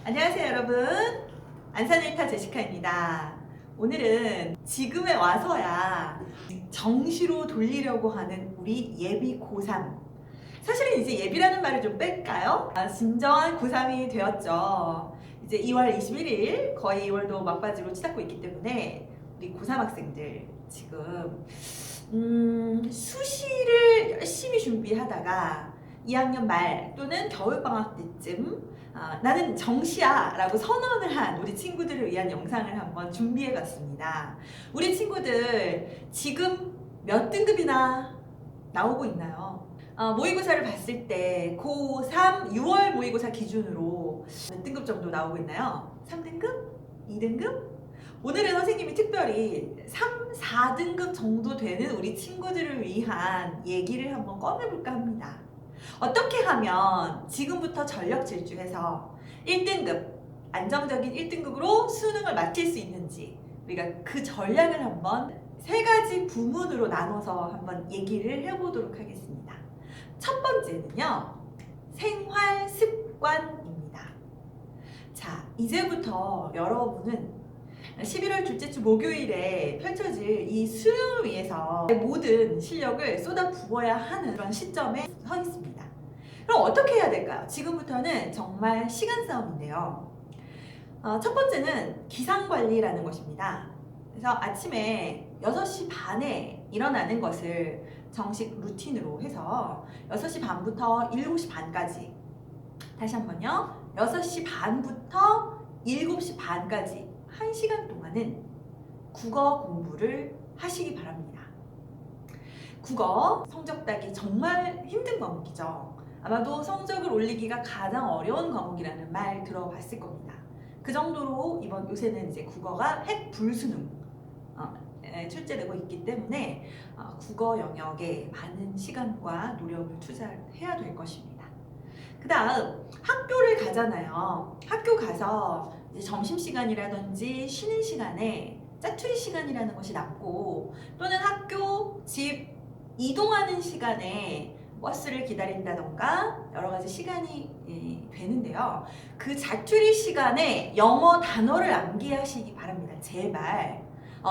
안녕하세요 여러분, 안산일타 제시카입니다. 오늘은 지금에 와서야 정시로 돌리려고 하는 우리 예비 고3, 사실은 이제 예비라는 말을 좀 뺄까요? 진정한 고3이 되었죠. 이제 2월 21일, 거의 2월도 막바지로 치닫고 있기 때문에 우리 고3 학생들 지금 수시를 열심히 준비하다가 2학년 말 또는 겨울방학 때쯤 나는 정시야 라고 선언을 한 우리 친구들을 위한 영상을 한번 준비해 봤습니다. 우리 친구들 지금 몇 등급이나 나오고 있나요? 모의고사를 봤을 때 고3 6월 모의고사 기준으로 몇 등급 정도 나오고 있나요? 3등급? 2등급? 오늘은 선생님이 특별히 3, 4등급 정도 되는 우리 친구들을 위한 얘기를 한번 꺼내볼까 합니다. 어떻게 하면 지금부터 전력 질주해서 1등급, 안정적인 1등급으로 수능을 마칠 수 있는지 우리가 그 전략을 한번 세 가지 부문으로 나눠서 한번 얘기를 해보도록 하겠습니다. 첫 번째는요, 생활 습관입니다. 자, 이제부터 여러분은 11월 둘째 주 목요일에 펼쳐질 이 수능을 위해서 모든 실력을 쏟아 부어야 하는 그런 시점에 서 있습니다. 그럼 어떻게 해야 될까요? 지금부터는 정말 시간 싸움인데요. 첫 번째는 기상관리라는 것입니다. 그래서 아침에 6시 반에 일어나는 것을 정식 루틴으로 해서 6시 반부터 7시 반까지, 다시 한번요, 6시 반부터 7시 반까지 1시간 동안은 국어 공부를 하시기 바랍니다. 국어 성적 따기 정말 힘든 과목이죠. 아마도 성적을 올리기가 가장 어려운 과목이라는 말 들어봤을 겁니다. 그 정도로 이번 요새는 이제 국어가 핵 불수능 출제되고 있기 때문에 국어 영역에 많은 시간과 노력을 투자해야 될 것입니다. 그 다음 학교를 가잖아요. 학교 가서 이제 점심시간이라든지 쉬는 시간에 짜투리 시간이라는 것이 남고, 또는 학교, 집 이동하는 시간에 버스를 기다린다던가 여러 가지 시간이 되는데요. 그 자투리 시간에 영어 단어를 암기하시기 바랍니다. 제발.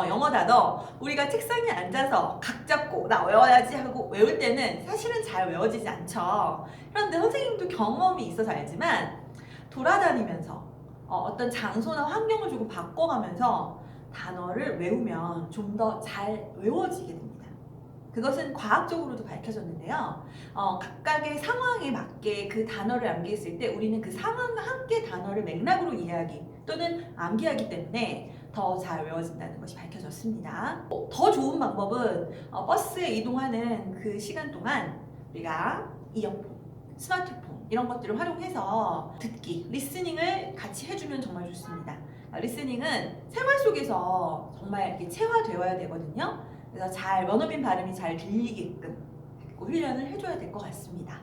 영어 단어 우리가 책상에 앉아서 각 잡고 나 외워야지 하고 외울 때는 사실은 잘 외워지지 않죠. 그런데 선생님도 경험이 있어서 알지만 돌아다니면서 어떤 장소나 환경을 조금 바꿔가면서 단어를 외우면 좀 더 잘 외워지게 됩니다. 그것은 과학적으로도 밝혀졌는데요. 각각의 상황에 맞게 그 단어를 암기했을 때 우리는 그 상황과 함께 단어를 맥락으로 이해하기 또는 암기하기 때문에 더 잘 외워진다는 것이 밝혀졌습니다. 더 좋은 방법은 버스에 이동하는 그 시간 동안 우리가 이어폰, 스마트폰 이런 것들을 활용해서 듣기, 리스닝을 같이 해주면 정말 좋습니다. 리스닝은 생활 속에서 정말 이렇게 체화되어야 되거든요. 그래서 잘 원어민 발음이 잘 들리게끔 훈련을 해줘야 될 것 같습니다.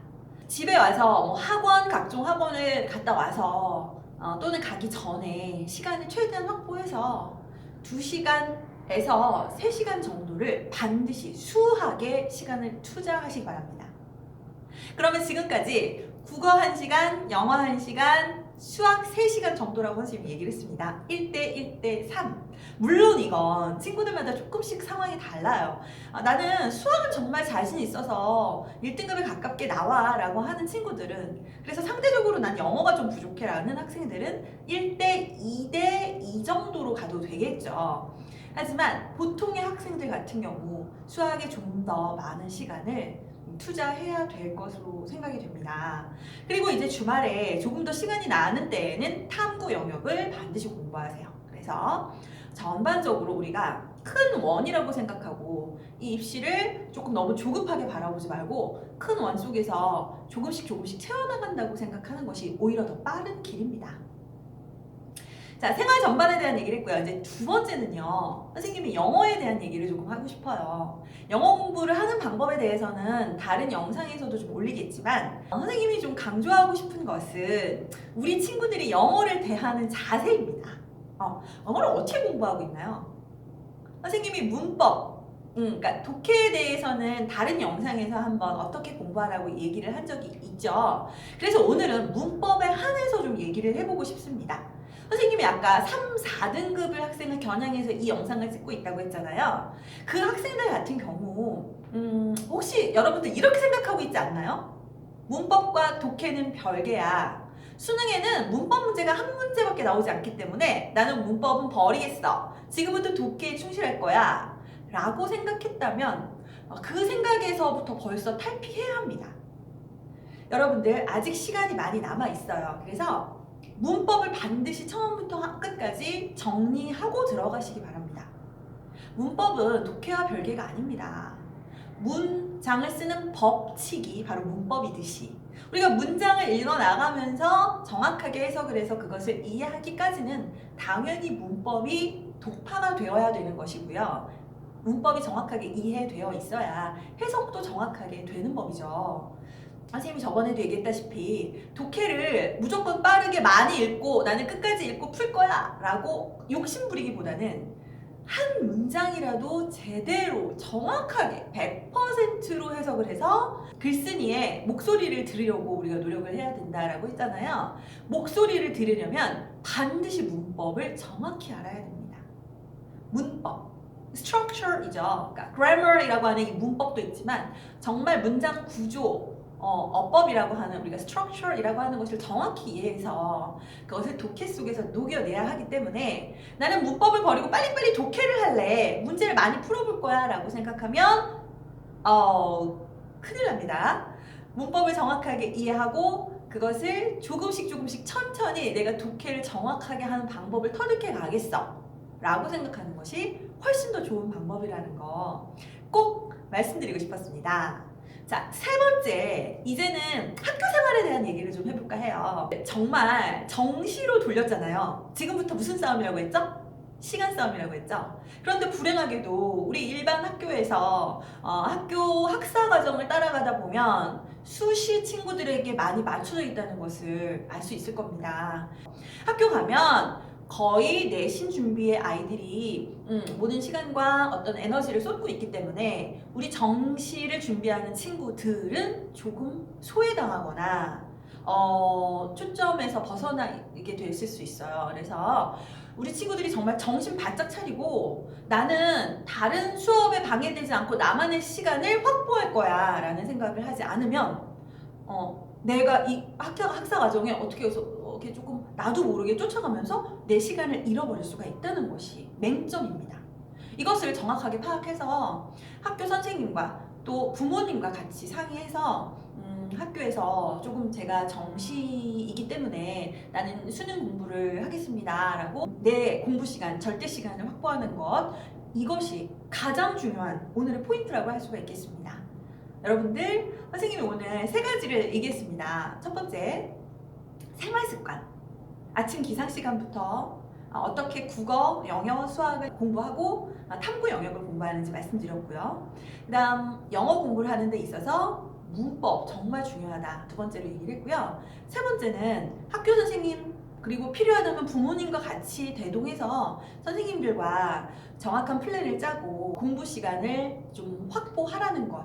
집에 와서 학원, 각종 학원을 갔다 와서 또는 가기 전에 시간을 최대한 확보해서 2시간에서 3시간 정도를 반드시 수학에 시간을 투자하시기 바랍니다. 그러면 지금까지 국어 1시간, 영어 1시간, 수학 3시간 정도라고 선생님이 얘기를 했습니다. 1대 1대 3. 물론 이건 친구들마다 조금씩 상황이 달라요. 나는 수학은 정말 자신 있어서 1등급에 가깝게 나와 라고 하는 친구들은, 그래서 상대적으로 난 영어가 좀 부족해 라는 학생들은 1대 2대 2 정도로 가도 되겠죠. 하지만 보통의 학생들 같은 경우 수학에 좀 더 많은 시간을 투자해야 될 것으로 생각이 됩니다. 그리고 이제 주말에 조금 더 시간이 나는 때에는 탐구 영역을 반드시 공부하세요. 그래서 전반적으로 우리가 큰 원이라고 생각하고 이 입시를 조금 너무 조급하게 바라보지 말고 큰 원 속에서 조금씩 채워나간다고 생각하는 것이 오히려 더 빠른 길입니다. 자, 생활 전반에 대한 얘기를 했고요. 이제 두 번째는요, 선생님이 영어에 대한 얘기를 조금 하고 싶어요. 영어 공부를 하는 방법에 대해서는 다른 영상에서도 좀 올리겠지만, 선생님이 좀 강조하고 싶은 것은 우리 친구들이 영어를 대하는 자세입니다. 영어를 어떻게 공부하고 있나요? 선생님이 문법, 그러니까 독해에 대해서는 다른 영상에서 한번 어떻게 공부하라고 얘기를 한 적이 있죠. 그래서 오늘은 문법에 한해서 좀 얘기를 해보고 싶습니다. 선생님이 아까 3, 4등급을 학생을 겨냥해서 이 영상을 찍고 있다고 했잖아요. 그 학생들 같은 경우 혹시 여러분들 이렇게 생각하고 있지 않나요? 문법과 독해는 별개야. 수능에는 문법 문제가 한 문제밖에 나오지 않기 때문에 나는 문법은 버리겠어. 지금부터 독해에 충실할 거야. 라고 생각했다면 그 생각에서부터 벌써 탈피해야 합니다. 여러분들 아직 시간이 많이 남아 있어요. 그래서 문법을 반드시 처음부터 끝까지 정리하고 들어가시기 바랍니다. 문법은 독해와 별개가 아닙니다. 문장을 쓰는 법칙이 바로 문법이듯이 우리가 문장을 읽어 나가면서 정확하게 해석을 해서 그것을 이해하기까지는 당연히 문법이 독파가 되어야 되는 것이고요. 문법이 정확하게 이해되어 있어야 해석도 정확하게 되는 법이죠. 선생님이 저번에도 얘기했다시피 독해를 무조건 빠르게 많이 읽고 나는 끝까지 읽고 풀 거야 라고 욕심부리기보다는 한 문장이라도 제대로 정확하게 100%로 해석을 해서 글쓴이의 목소리를 들으려고 우리가 노력을 해야 된다라고 했잖아요. 목소리를 들으려면 반드시 문법을 정확히 알아야 됩니다. 문법, structure이죠. 그러니까 grammar이라고 하는 이 문법도 있지만 정말 문장 구조, 어법이라고 하는 우리가 structure이라고 하는 것을 정확히 이해해서 그것을 독해 속에서 녹여내야 하기 때문에 나는 문법을 버리고 빨리빨리 독해를 할래. 문제를 많이 풀어볼 거야 라고 생각하면 큰일 납니다. 문법을 정확하게 이해하고 그것을 조금씩 천천히 내가 독해를 정확하게 하는 방법을 터득해 가겠어 라고 생각하는 것이 훨씬 더 좋은 방법이라는 거 꼭 말씀드리고 싶었습니다. 자, 세 번째, 이제는 학교 생활에 대한 얘기를 좀 해볼까 해요. 정말 정시로 돌렸잖아요. 지금부터 무슨 싸움이라고 했죠? 시간 싸움이라고 했죠. 그런데 불행하게도 우리 일반 학교에서 학교 학사 과정을 따라가다 보면 수시 친구들에게 많이 맞춰져 있다는 것을 알 수 있을 겁니다. 학교 가면 거의 내신 준비의 아이들이 모든 시간과 어떤 에너지를 쏟고 있기 때문에 우리 정시를 준비하는 친구들은 조금 소외당하거나 초점에서 벗어나게 됐을 수 있어요. 그래서 우리 친구들이 정말 정신 바짝 차리고 나는 다른 수업에 방해되지 않고 나만의 시간을 확보할 거야 라는 생각을 하지 않으면 내가 이 학사 과정에 어떻게 해서 이렇게 조금 나도 모르게 쫓아가면서 내 시간을 잃어버릴 수가 있다는 것이 맹점입니다. 이것을 정확하게 파악해서 학교 선생님과 또 부모님과 같이 상의해서 학교에서 조금 제가 정시이기 때문에 나는 수능 공부를 하겠습니다 라고 내 공부 시간, 절대 시간을 확보하는 것, 이것이 가장 중요한 오늘의 포인트라고 할 수가 있겠습니다. 여러분들, 선생님이 오늘 세 가지를 얘기했습니다. 첫 번째, 생활습관. 아침 기상 시간부터 어떻게 국어, 영어, 수학을 공부하고 탐구 영역을 공부하는지 말씀드렸고요. 그 다음 영어 공부를 하는 데 있어서 문법 정말 중요하다. 두 번째로 얘기를 했고요. 세 번째는 학교 선생님 그리고 필요하다면 부모님과 같이 대동해서 선생님들과 정확한 플랜을 짜고 공부 시간을 좀 확보하라는 것.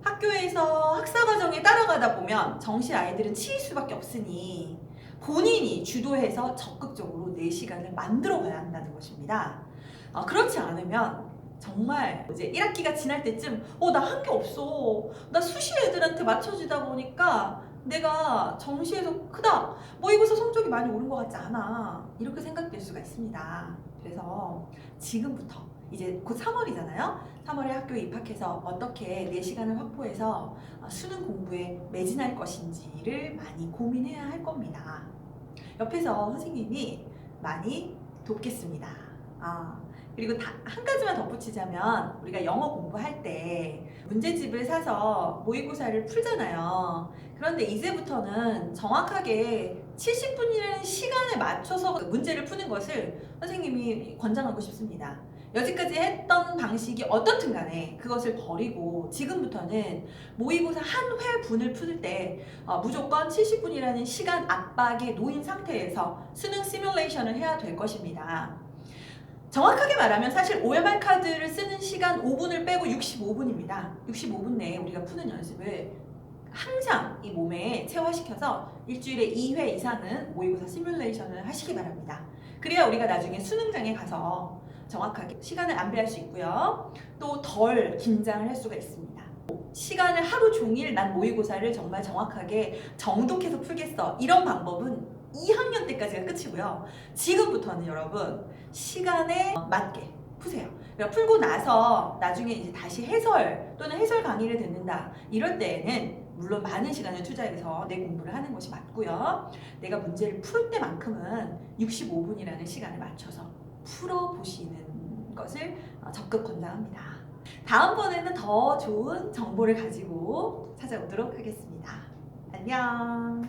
학교에서 학사 과정에 따라가다 보면 정시 아이들은 치일 수밖에 없으니 본인이 주도해서 적극적으로 내 시간을 만들어 가야 한다는 것입니다. 그렇지 않으면 정말 이제 1학기가 지날 때쯤 나 한 게 없어. 나 수시 애들한테 맞춰지다 보니까 내가 정시에서 크다. 모의고사 성적이 많이 오른 것 같지 않아. 이렇게 생각될 수가 있습니다. 그래서 지금부터 이제 곧 3월이잖아요. 3월에 학교에 입학해서 어떻게 내 시간을 확보해서 수능 공부에 매진할 것인지를 많이 고민해야 할 겁니다. 옆에서 선생님이 많이 돕겠습니다. 그리고 한 가지만 덧붙이자면 우리가 영어 공부할 때 문제집을 사서 모의고사를 풀잖아요. 그런데 이제부터는 정확하게 70분이라는 시간에 맞춰서 문제를 푸는 것을 선생님이 권장하고 싶습니다. 여지까지 했던 방식이 어떻든 간에 그것을 버리고 지금부터는 모의고사 한 회분을 풀 때 무조건 70분이라는 시간 압박에 놓인 상태에서 수능 시뮬레이션을 해야 될 것입니다. 정확하게 말하면 사실 OMR 카드를 쓰는 시간 5분을 빼고 65분입니다. 65분 내에 우리가 푸는 연습을 항상 이 몸에 체화시켜서 일주일에 2회 이상은 모의고사 시뮬레이션을 하시기 바랍니다. 그래야 우리가 나중에 수능장에 가서 정확하게 시간을 안배할 수 있고요. 또 덜 긴장을 할 수가 있습니다. 시간을 하루 종일 난 모의고사를 정말 정확하게 정독해서 풀겠어. 이런 방법은 2학년 때까지가 끝이고요. 지금부터는 여러분 시간에 맞게 푸세요. 그러니까 풀고 나서 나중에 이제 다시 해설 또는 해설 강의를 듣는다. 이럴 때에는 물론 많은 시간을 투자해서 내 공부를 하는 것이 맞고요. 내가 문제를 풀 때만큼은 65분이라는 시간을 맞춰서 풀어보시는 것을 적극 권장합니다. 다음번에는 더 좋은 정보를 가지고 찾아오도록 하겠습니다. 안녕.